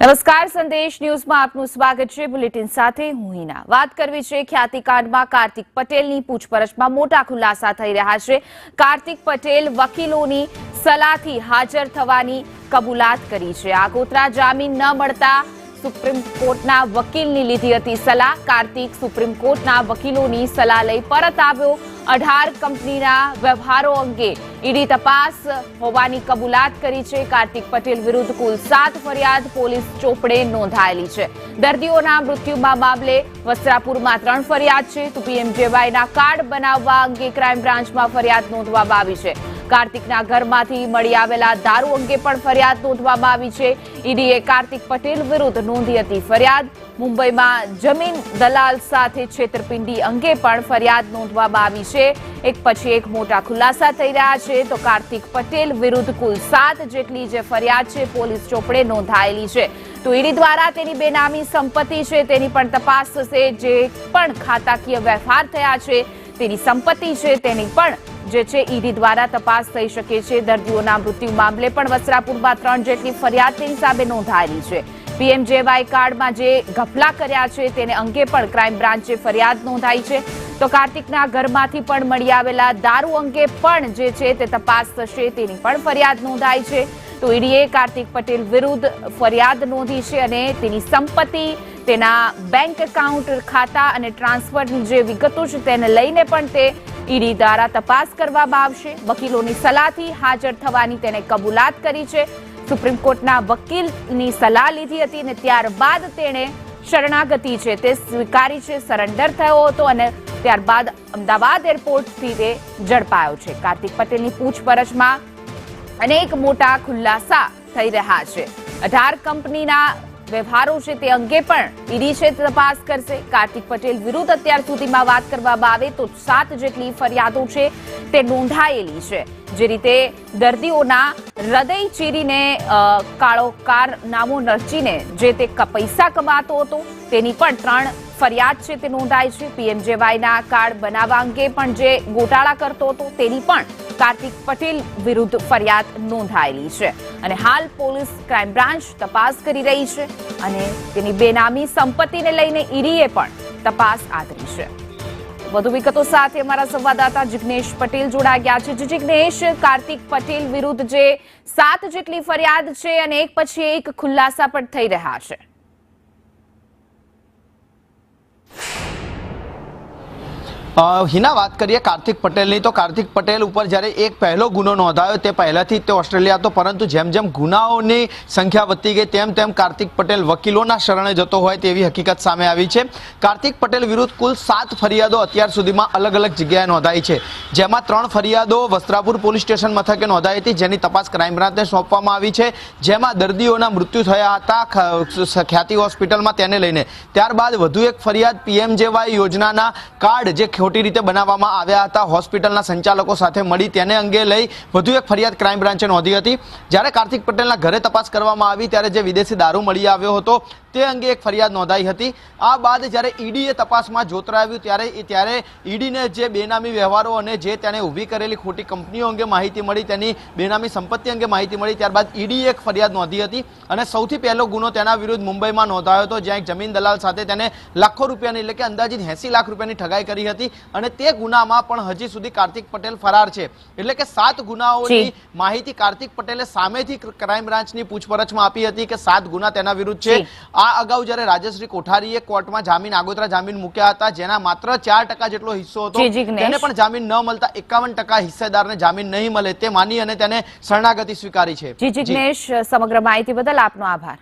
નમસ્કાર, સંદેશ ન્યૂઝમાં આપનું સ્વાગત છે। બુલેટિન સાથે હું હિના। વાત કરવી છે ખ્યાતિકાંડમાં કાર્તિક પટેલની પૂછપરછમાં મોટા ખુલાસા થઈ રહ્યા છે। કાર્તિક પટેલ વકીલોની સલાહથી હાજર થવાની કબૂલાત કરી છે। આગોતરા જામીન ન મળતા સુપ્રીમ કોર્ટના વકીલની લીધી હતી સલાહ। કાર્તિક સુપ્રીમ કોર્ટના વકીલોની સલાહ લઈ પરત આવ્યો। 18 કંપનીના વ્યવહારો અંગે ઈડી તપાસ હોવાની કબૂલાત કરી છે। કાર્તિક પટેલ વિરુદ્ધ કુલ 7 ફરિયાદ પોલીસ ચોપડે નોંધાયેલી છે। દર્દીઓના મૃત્યુના મામલે વસ્ત્રાપુરમાં 3 ફરિયાદ છે તો પીએમજેવાયના કાર્ડ બનાવવા અંગે ક્રાઇમ બ્રાન્ચમાં ફરિયાદ નોંધવામાં આવી છે। કાર્તિકના ઘરમાંથી મળી આવેલા દારૂ અંગે પણ ફરિયાદ નોંધવામાં આવી છે। ઈડીએ કાર્તિક પટેલ વિરુદ્ધ નોંધી હતી ફરિયાદ। મુંબઈમાં જમીન દલાલ સાથે છેતરપિંડી અંગે પણ ફરિયાદ નોંધવામાં આવી છે। એક પછી એક મોટા ખુલાસા થઈ રહ્યા છે તો કાર્તિક પટેલ વિરુદ્ધ કુલ 7 જેટલી જે ફરિયાદ છે પોલીસ ચોપડે નોંધાયેલી છે તો ઈડી દ્વારા તેની બેનામી સંપત્તિ છે તેની પણ તપાસ થશે। જે પણ ખાતાકીય વ્યવહાર થયા છે તેની સંપત્તિ છે તેની પણ જે છે ઈડી દ્વારા તપાસ થઈ શકે છે। દર્દીઓના મૃત્યુ મામલે પણ વસ્ત્રાપુરમાં 3 જેટલી ફરિયાદ તેની સામે નોંધાયેલી છે। પીએમજેવાય કાર્ડમાં જે ઘપલા કર્યા છે તેને અંગે પણ ક્રાઇમ બ્રાન્ચે ફરિયાદ નોંધાઈ છે તો કાર્તિકના ઘરમાંથી પણ મળી આવેલા દારૂ અંગે પણ જે છે તે તપાસ થશે તેની પણ ફરિયાદ નોંધાઈ છે તો ઈડીએ કાર્તિક પટેલ વિરુદ્ધ ફરિયાદ નોંધી છે અને તેની સંપત્તિ તેના બેંક એકાઉન્ટ ખાતા અને ટ્રાન્સફરની જે વિગતો છે તેને લઈને પણ તે ઈડી દ્વારા તપાસ કરવામાં આવશે। વકીલોની સલાહથી હાજર થવાની તેને કબૂલાત કરી છે। સુપ્રીમ કોર્ટના વકીલની સલાહ લીધી હતી અને ત્યારબાદ તેણે શરણાગતિ છે તે સ્વીકારી છે, સરેન્ડર થયો હતો અને ત્યારબાદ અમદાવાદ એરપોર્ટથી તે ઝડપાયો છે। કાર્તિક પટેલની પૂછપરછમાં અનેક મોટા ખુલાસા થઈ રહ્યા છે। 18 કંપનીના વ્યવહારો છે તે અંગે પણ ઈડી છે તપાસ કરશે। કાર્તિક પટેલ વિરુદ્ધ અત્યાર સુધીમાં વાત કરવામાં આવે તો 7 જેટલી ફરિયાદો છે તે નોંધાયેલી છે। જે રીતે દર્દીઓના હૃદય ચીરીને કાળો કારનામો નરચીને જે તે પૈસા કમાતો હતો તેની પણ 3 ફરિયાદ છે તે નોંધાઈ છે। પીએમજેવાયના કાર્ડ બનાવવા અંગે પણ જે ગોટાળા કરતો હતો તેની પણ કાર્તિક પટેલ વિરુદ્ધ ફરિયાદ નોંધાયેલી છે અને હાલ પોલીસ ક્રાઇમ બ્રાન્ચ તપાસ કરી રહી છે અને તેની બેનામી સંપત્તિને લઈને ઈડીએ પણ તપાસ આદરી છે। વધુ વિગતો સાથે અમારા સંવાદદાતા જિગ્નેશ પટેલ જોડાઈ ગયા છે। જિગ્નેશ, કાર્તિક પટેલ વિરુદ્ધ જે 7 જેટલી ફરિયાદ છે અને એક પછી એક ખુલાસા પણ થઈ રહ્યા છે। હિના, વાત કરીએ કાર્તિક પટેલની તો કાર્તિક પટેલ ઉપર જ્યારે એક પહેલો ગુનો નોંધાયો તે પહેલાથી તે ઓસ્ટ્રેલિયા હતો પરંતુ જેમ જેમ ગુનાઓની સંખ્યા વધતી ગઈ તેમ તેમ કાર્તિક પટેલ વકીલોના શરણે જતો હોય તેવી હકીકત સામે આવી છે। કાર્તિક પટેલ વિરુદ્ધ કુલ 7 ફરિયાદો અત્યાર સુધીમાં અલગ અલગ જગ્યાએ નોંધાઈ છે જેમાં 3 ફરિયાદો વસ્ત્રાપુર પોલીસ સ્ટેશન મથકે નોંધાઈ હતી જેની તપાસ ક્રાઇમ બ્રાન્ચને સોંપવામાં આવી છે જેમાં દર્દીઓના મૃત્યુ થયા હતા ખ્યાતિ હોસ્પિટલમાં તેને લઈને। ત્યારબાદ વધુ એક ફરિયાદ પીએમજેવાય યોજનાના કાર્ડ જે ખોટી રીતે બનાવવામાં આવ્યા હતા હોસ્પિટલના સંચાલકો સાથે મળી તેને અંગે લઈ વધુ એક ફરિયાદ ક્રાઇમ બ્રાન્ચે નોંધી હતી। જ્યારે કાર્તિક પટેલના ઘરે તપાસ કરવામાં આવી ત્યારે જે વિદેશી દારૂ મળી આવ્યો હતો તે અંગે એક ફરિયાદ નોંધાઈ હતી। આ બાદ જ્યારે ઈડીએ તપાસમાં જોતરાવ્યું ત્યારે ઈડીને જે બેનામી વ્યવહારો અને જે તેણે ઊભી કરેલી ખોટી કંપનીઓ અંગે માહિતી મળી, તેની બેનામી સંપત્તિ અંગે માહિતી મળી, ત્યારબાદ ઈડીએ એક ફરિયાદ નોંધી હતી અને સૌથી પહેલો ગુનો તેના વિરુદ્ધ મુંબઈમાં નોંધાયો હતો જ્યાં એક જમીન દલાલ સાથે તેને લાખો રૂપિયાની એટલે કે અંદાજિત 80 લાખ રૂપિયાની ઠગાઈ કરી હતી અને તે ગુનામાં પણ હજી સુધી કાર્તિક પટેલ ફરાર છે। એટલે કે 7 ગુનાઓની માહિતી કાર્તિક પટેલે સામેથી ક્રાઇમ બ્રાન્ચની પૂછપરછમાં આપી હતી કે 7 ગુના તેના વિરુદ્ધ છે। આ અગાઉ જ્યારે રાજશ્રી કોઠારીએ કોર્ટમાં આગોતરા જામીન મૂક્યા હતા જેના માત્ર 4% જેટલો હિસ્સો હતો તેને પણ જામીન ન મળતા 51% હિસ્સેદારને જામીન નહીં મળે તે માની અને તેને શરણાગતિ સ્વીકારી છે। જી જિગ્નેશ, સમગ્ર માહિતી બદલ આપનો આભાર।